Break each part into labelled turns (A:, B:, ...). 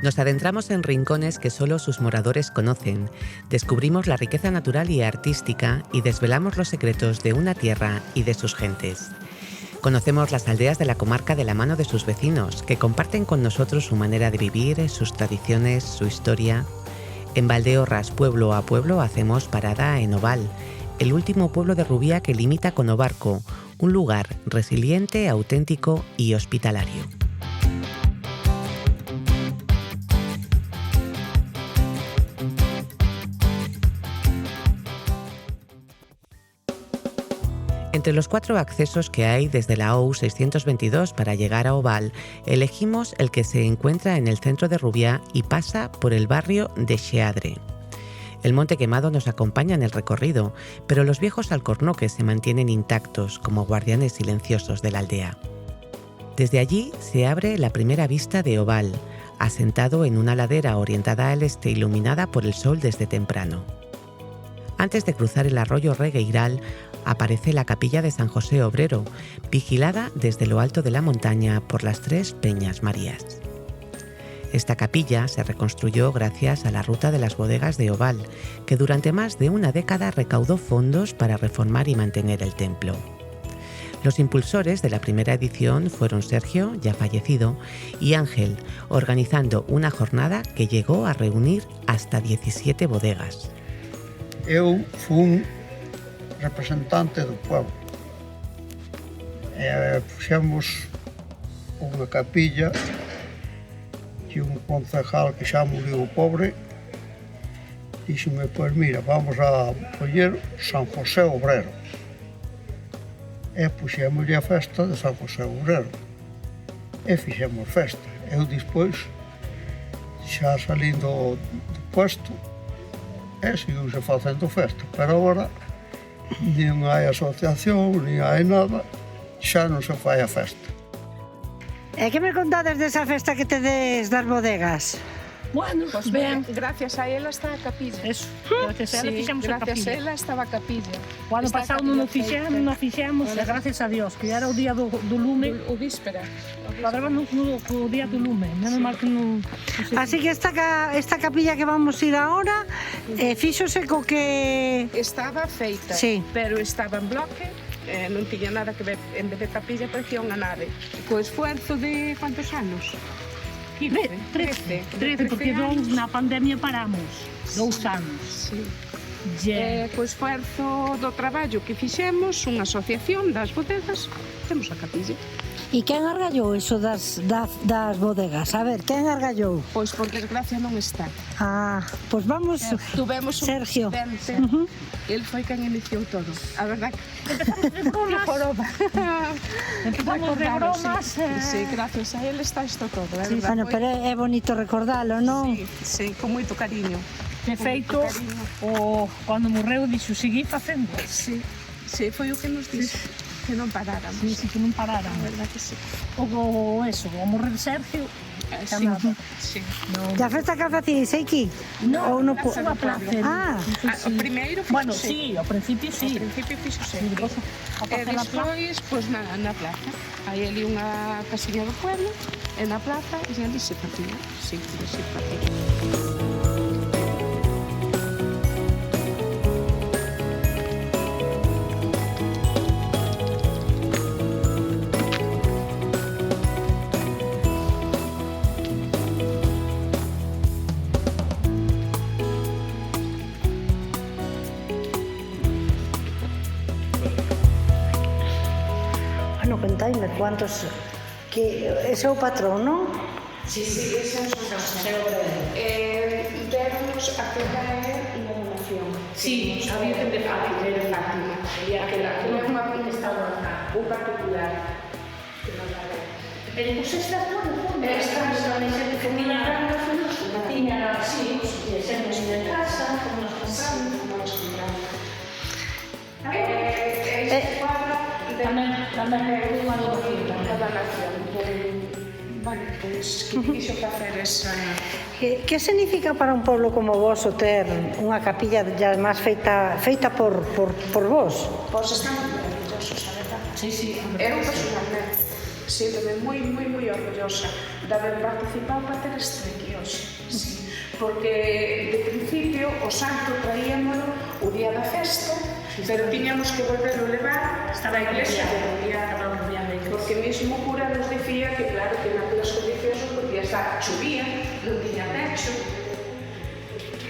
A: Nos adentramos en rincones que solo sus moradores conocen, descubrimos la riqueza natural y artística y desvelamos los secretos de una tierra y de sus gentes. Conocemos las aldeas de la comarca de la mano de sus vecinos, que comparten con nosotros su manera de vivir, sus tradiciones, su historia. En Valdeorras, pueblo a pueblo, hacemos parada en Oval, el último pueblo de Rubiá que limita con Obarco, un lugar resiliente, auténtico y hospitalario. Entre los 4 accesos que hay desde la OU 622 para llegar a Oval, elegimos el que se encuentra en el centro de Rubiá y pasa por el barrio de Xeadre. El Monte Quemado nos acompaña en el recorrido, pero los viejos alcornoques se mantienen intactos como guardianes silenciosos de la aldea. Desde allí se abre la primera vista de Oval, asentado en una ladera orientada al este iluminada por el sol desde temprano. Antes de cruzar el arroyo Regueiral, aparece la capilla de San José Obrero, vigilada desde lo alto de la montaña por las 3 Peñas Marías. Esta capilla se reconstruyó gracias a la Ruta de las Bodegas de Oval, que durante más de una década recaudó fondos para reformar y mantener el templo. Los impulsores de la primera edición fueron Sergio, ya fallecido, y Ángel, organizando una jornada que llegó a reunir hasta 17 bodegas.
B: Eu fui representante do pueblo. Puxemos unha capilla que un concejal que xa muriu pobre díxeme, pois mira, vamos a poñer San José Obrero. E puxémoslle a festa de San José Obrero. E fixemos festa. Eu despois, xa salindo do puesto, e seguiuse facendo festa. Pero agora, nin hai asociación, nin hai nada, xa non se fai a festa.
C: E que me contades desa festa que tedes das bodegas?
D: Bueno, pues ben, gracias a ela está a capilla.
E: Eso, gracias a ela fixemos a capilla.
D: Gracias a ela estaba a capilla.
E: O ano pasado non o fixemos, e gracias a Dios, que era o día do lume.
D: O víspera.
E: Padrón o día do lume, menos mal que non...
C: Así que esta capilla que vamos ir ahora, fíxose co que...
D: Estaba feita,
C: sí,
D: pero estaba en bloque, non tiña nada que ver, en vez de capilla parecía unha nave. Co esfuerzo de cuántos anos?
E: 13, porque na pandemia paramos, 2 anos.
D: Sí. Co esfuerzo do traballo que fixemos, unha asociación das bodegas, temos a capilla.
C: E quen argallou iso das bodegas? A ver, quen argallou?
D: Pois por desgracia non está.
C: Pois vamos,
D: tuvemos
C: Sergio.
D: El foi quen iniciou todo. A verdad
E: que joroba. Empezamos de bromas.
D: Sí, gracias a él está isto todo.
C: Sí, bueno, pero é bonito recordalo, non?
D: Sí, con moito cariño.
E: De feito, cando morreu dixo, seguí facendo.
D: Sí, foi o que nos dixo. Que non paráramos.
E: Sí, que non paráramos.
D: A verdad que sí.
E: O morrer Sergio,
D: sí.
C: Da festa que facíais aquí?
E: Non, na Plaza do Pueblo.
D: O primeiro fixo.
E: Bueno, sí, ao principio sí.
D: Ao principio fixo sí.
E: E
D: despois, pois na plaza. Hai ali unha casiña do pueblo, e na plaza, e ali se facía. Sí, se facía.
C: Contaime cuántos, que ese é o patrón, non?
D: Sí, ese é o San José. Demos a que é unha donación.
E: Sí, a Virgen de Fátima.
D: Aquela un particular.
E: Pero pues esta no,
D: esta solamente
E: tenía ganas, la tiña así, sempre de casa, como nos pensamos,
D: como nos compramos.
E: Tamén é unha donación.
D: Cada nación. Bueno, pois, que quixo facer esa...
C: Que significa para un pueblo como vos o ter unha capilla ya máis feita por vos?
D: Pois están maravillosos, a verdad.
E: Sí,
D: Eu personalmente. Síntome moi orgullosa de haber participado para ter este aquí hoxe. Sí. Porque, de principio, o santo traíamolo o día da festa, pero tiñamos que volver a levar a iglesia de Rubiá, porque mesmo o cura nos dicía que, claro, que naquelas condicións non podía estar, chovía, non tiña techo.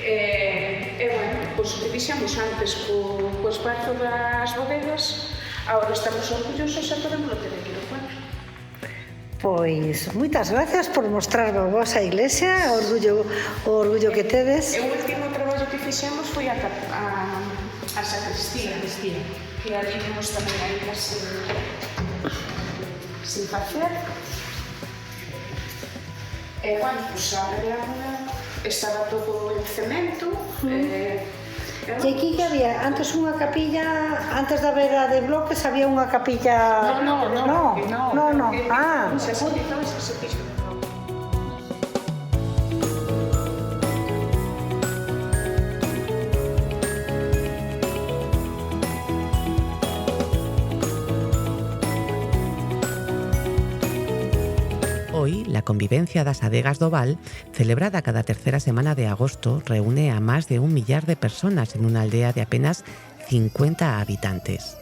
D: Bueno, pois o que dixemos antes, co esparzo das bodegas, agora estamos orgullosos e podemos ter aquí no pueblo.
C: Pois, moitas gracias por mostrarme a vosa iglesia, o orgullo que tedes.
D: O último traballo que fixemos foi a sacristía, que ali vimos tamén aí casi sin facer. Bueno, pues estaba todo en cemento.
C: E aquí que había, antes unha capilla, antes da vera de bloques había unha capilla...
D: No.
C: Ah,
D: Se utilizaba ese servicio.
A: Hoy, la convivencia das adegas do Val, celebrada cada tercera semana de agosto, reúne a más de 1 millar de personas en una aldea de apenas 50 habitantes.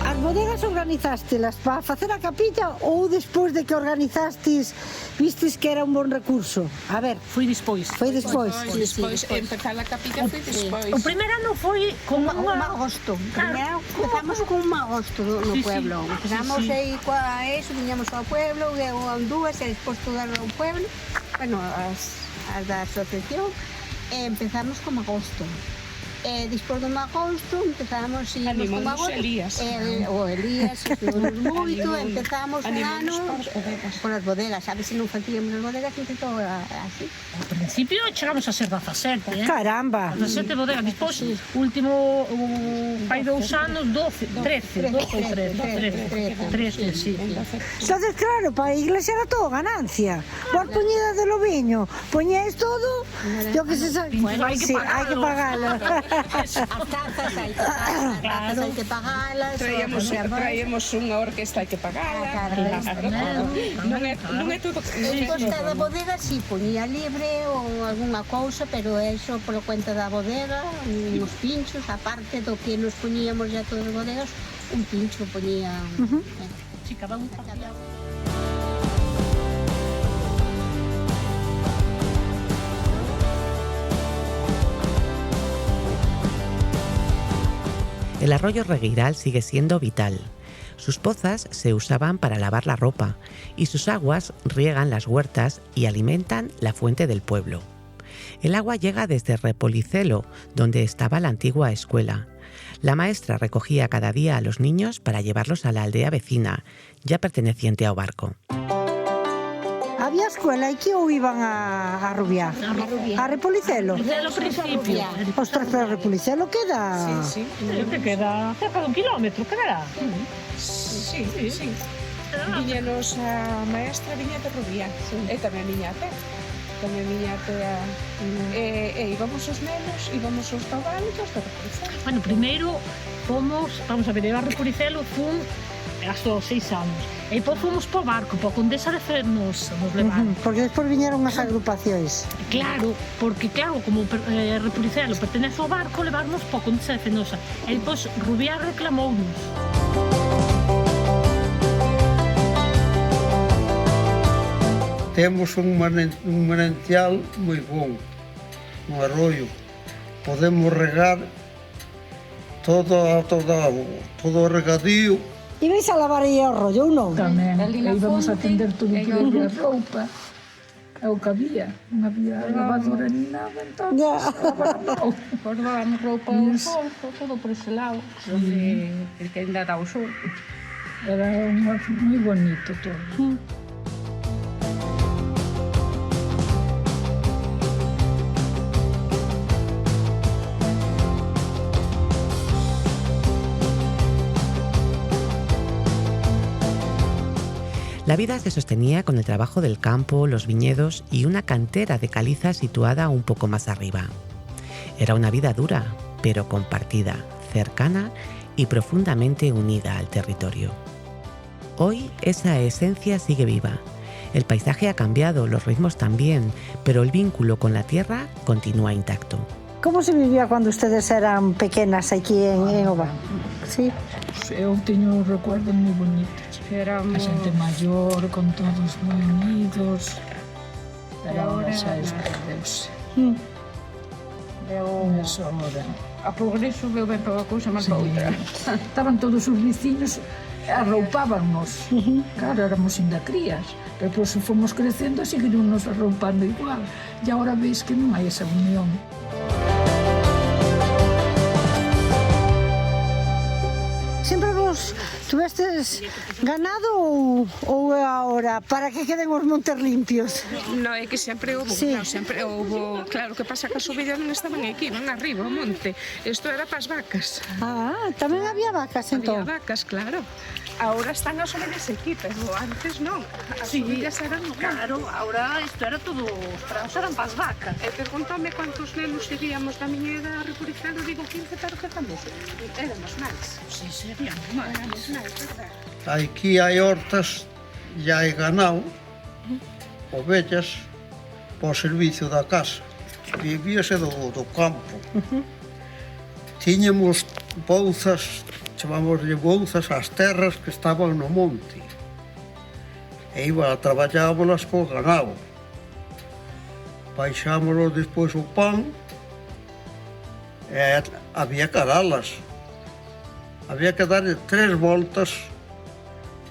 C: As bodegas organizástelas para facer a capilla ou despois de que organizastes vistes que era un bon recurso? A ver,
F: Foi despois.
C: foi despois.
D: Despois, empezar a capilla foi despois.
F: O primeiro ano foi con
G: Un agosto. Primeiro empezamos con un agosto no
F: Sí,
G: pueblo.
F: sí.
G: Empezamos
F: Sí, sí.
G: aí coa eso, viñamos ao pueblo, eran dúas, e despois todas ao pueblo, bueno, as da asociación, e empezamos con agosto. Despois do agosto empezamos e
D: Animamos Elías.
G: O Elías, estuvimos moito, empezamos un
D: Animamos
G: ano
D: para as bodegas.
G: por as bodegas, a ver se non facíamos as bodegas, empezou así.
F: Ao principio chegamos a ser 17,
C: Caramba!
F: 17 bodegas, despois último fai 2 anos 13, sí.
C: Entonces, claro, para a iglesia era todo ganancia. Vos poñedas de lobiño, poñéis todo, yo que se sabe.
F: Bueno, hai que
C: Sí, hai que pagalo.
G: As tazas hai que pagar, as tazas hai que pagalas.
D: Traíamos unha orquesta, hai que pagarla. Non é todo.
G: Despois cada bodega si poñía libre ou algunha cousa, pero eso por cuenta da bodega, uns pinchos, aparte do que nos poñíamos ya todas as bodegas, un pincho poñía.
F: Sí, cada un facía.
A: El arroyo Regueiral sigue siendo vital. Sus pozas se usaban para lavar la ropa y sus aguas riegan las huertas y alimentan la fuente del pueblo. El agua llega desde Repolicelo, donde estaba la antigua escuela. La maestra recogía cada día a los niños para llevarlos a la aldea vecina, ya perteneciente a Obarco.
C: Había escuela aquí ou iban a Rubiá? A Repolicelo?
F: Desde o principio.
C: Ostras, pero Repolicelo queda...
D: Sí.
F: Creo que queda cerca de 1 kilómetro, quedará.
D: Sí. Viñanos a maestra viña de Rubiá, e tamén a miña ate. E íbamos os nenos, íbamos os cabalos, hasta Repolicelo.
F: Bueno, primeiro fomos, vamos a ver, eu a Repolicelo fun hasta os 6 anos. E depois fomos para o barco, para a Condesa de Fer nos levaron.
C: Porque despois viñeron as agrupacións.
F: Claro, porque claro, como Repolicelo pertenece ao barco, levarnos para a Condesa de Fenosa. E depois Rubiá reclamounos.
B: Temos un manantial moi bon, un arroio. Podemos regar todo o regadío.
C: E vais a lavar aí o rollo ou non?
H: Tamén, e íbamos a atender todo o que había roupa. É o que había, non había lavadora ni nada, entón,
D: Guardábamos roupa ao sol, todo por ese lado, onde que ainda dá o sol.
H: era moi bonito todo.
A: La vida se sostenía con el trabajo del campo, los viñedos y una cantera de caliza situada un poco más arriba. Era una vida dura, pero compartida, cercana y profundamente unida al territorio. Hoy esa esencia sigue viva. El paisaje ha cambiado, los ritmos también, pero el vínculo con la tierra continúa intacto.
C: ¿Cómo se vivía cuando ustedes eran pequeñas aquí en Oval? Sí.
H: Eu teño recuerdos moi bonitos. A xente maior, con todos moi unidos. Pero ahora xa desperdeuse. Eso ahora.
I: A progreso veo ben para unha cousa, máis para outra.
H: Estaban todos os vecinos, arroupábamos. Claro, éramos ainda crías. Pero se fomos crecendo, seguiron nos arroupando igual. E agora veis que non hai esa unión.
C: Sempre vos tuvestes ganado ou agora para que queden os montes limpios?
D: No, é que sempre houve,
C: Sí.
D: no, sempre houve, claro, que pasa que as ovellas non estaban aquí, van arriba, ao monte. Isto era para as vacas.
C: Ah, tamén había vacas entón.
D: Había vacas, claro. Ahora están as ovellas aquí, pero antes non. As ovellas eran
F: Claro, ahora isto era todo, os prados eran para as vacas.
D: E perguntame quantos nenos seguíamos da miña edad a Repurizelo, digo 15, pero que estamos? Éramos máis.
F: Sí, serían máis.
D: Éramos máis, verdad?
B: Aquí hai hortas e hai ganao, ovellas, para o servicio da casa. Vivíase do campo. Tiñamos bouzas, chamámoslle bouzas ás terras que estaban no monte. E iba a traballámolas co ganao. Baixámonos despois o pan e había que dalas. Había que darlle 3 voltas.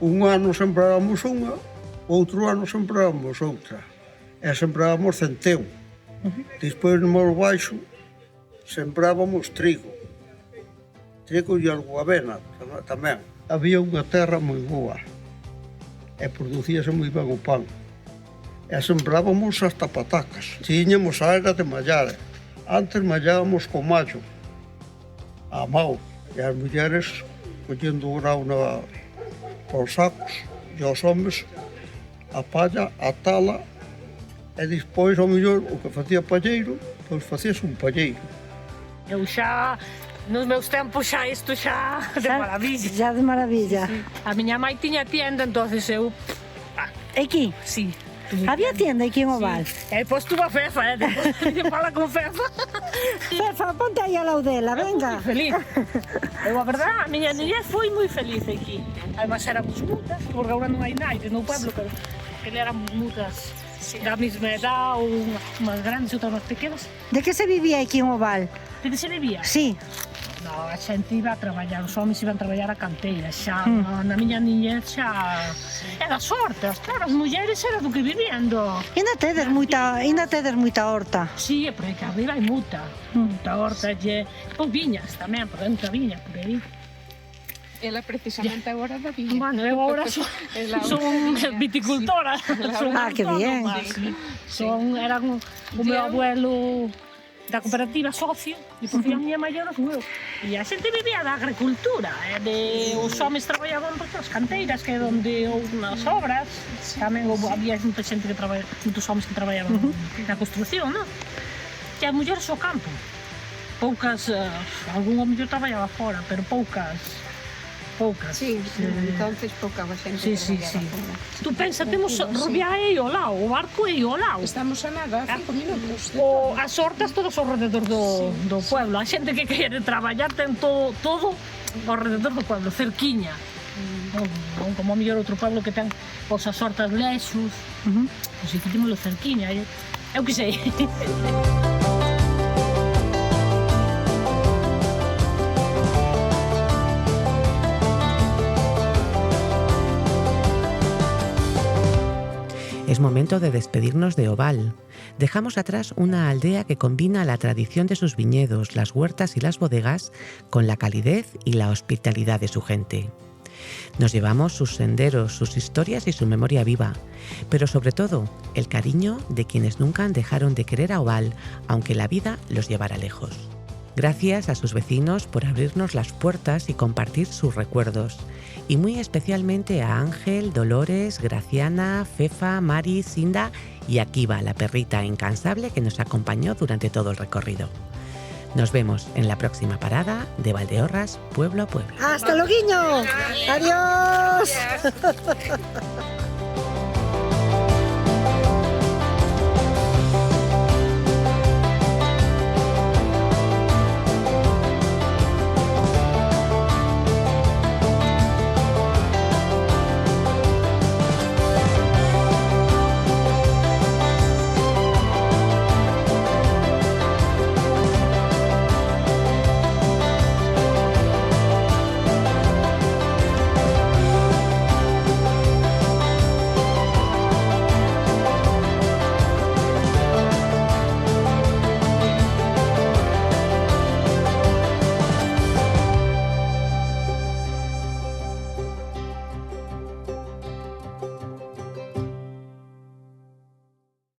B: Un ano sembrábamos unha, outro ano sembrábamos outra. E sembrábamos centeo. Despois no moro baixo sembrábamos trigo. Trigo e algo avena tamén. Había unha terra moi boa e producíase moi ben o pan. E sembrábamos hasta patacas. Tiñamos a era de mallar. Antes mallábamos con mallo, a mao. E as mulleres collendo o grau os sacos e os homes a palla, a tala e despois ao mellor o que facía palleiro, pois facíase un palleiro.
F: Eu xa, nos meus tempos xa isto xa de maravilla.
C: Já de maravilla.
F: A miña mãe tiña tienda, entonces eu...
C: Aquí?
F: Sí.
C: Había tienda aquí en Oval?
F: E pois tuvo a Fefa, fala con Fefa.
C: Fefa, ponte aí ao lado dela, venga.
F: Moi feliz. Eu, a verdad, a miña niñez foi moi feliz aquí. Además, éramos mutas, porque agora non hai naide no pueblo, pero ele éramos mutas da mesma edad, ou unhas grandes e outras máis pequenas.
C: De que se vivía aquí en Oval?
F: De que se vivía?
C: Sí.
F: No, a xente iba a traballar, os homens iban a traballar a canteira, xa, na miña niñez xa... Era sortas, claro, as mulleres era do que vivían do...
C: Ainda tedes moita horta.
F: Sí, pero é que arriba hai muita horta, e viñas tamén, porque hai muita viña por aí.
D: Ela precisamente agora da viña.
F: Bueno, eu agora son viticultora.
C: Ah, que bien.
F: Eran o meu abuelo da cooperativa socio, e por fin a miña maior son eu. E a xente vivía da agricultura, os homens traballaban as canteiras, que é onde nas obras, tamén había moita xente que traballaba, moitos homens que traballaban na construcción, non? E as mulleres ao campo. Poucas, algún home traballaba fora, pero poucas.
G: Sí, entonces pouca xente
F: Sí. Tú pensa, temos Rubiá aí ao lado, o barco aí ao lado.
D: Estamos a nada, 5 minutos.
F: As hortas todas ao rededor do pueblo. A xente que quere traballar ten todo ao rededor do pueblo, cerquiña. Non como a mellor outro pueblo que ten as hortas lexos. Pois aquí temos cerquiña. Eu que sei.
A: Es momento de despedirnos de Oval. Dejamos atrás una aldea que combina la tradición de sus viñedos, las huertas y las bodegas con la calidez y la hospitalidad de su gente. Nos llevamos sus senderos, sus historias y su memoria viva, pero sobre todo el cariño de quienes nunca dejaron de querer a Oval, aunque la vida los llevara lejos. Gracias a sus vecinos por abrirnos las puertas y compartir sus recuerdos. Y muy especialmente a Ángel, Dolores, Graciana, Fefa, Mari, Sinda y Akiva, la perrita incansable que nos acompañó durante todo el recorrido. Nos vemos en la próxima parada de Valdeorras, pueblo a pueblo.
C: ¡Hasta luego! ¡Adiós!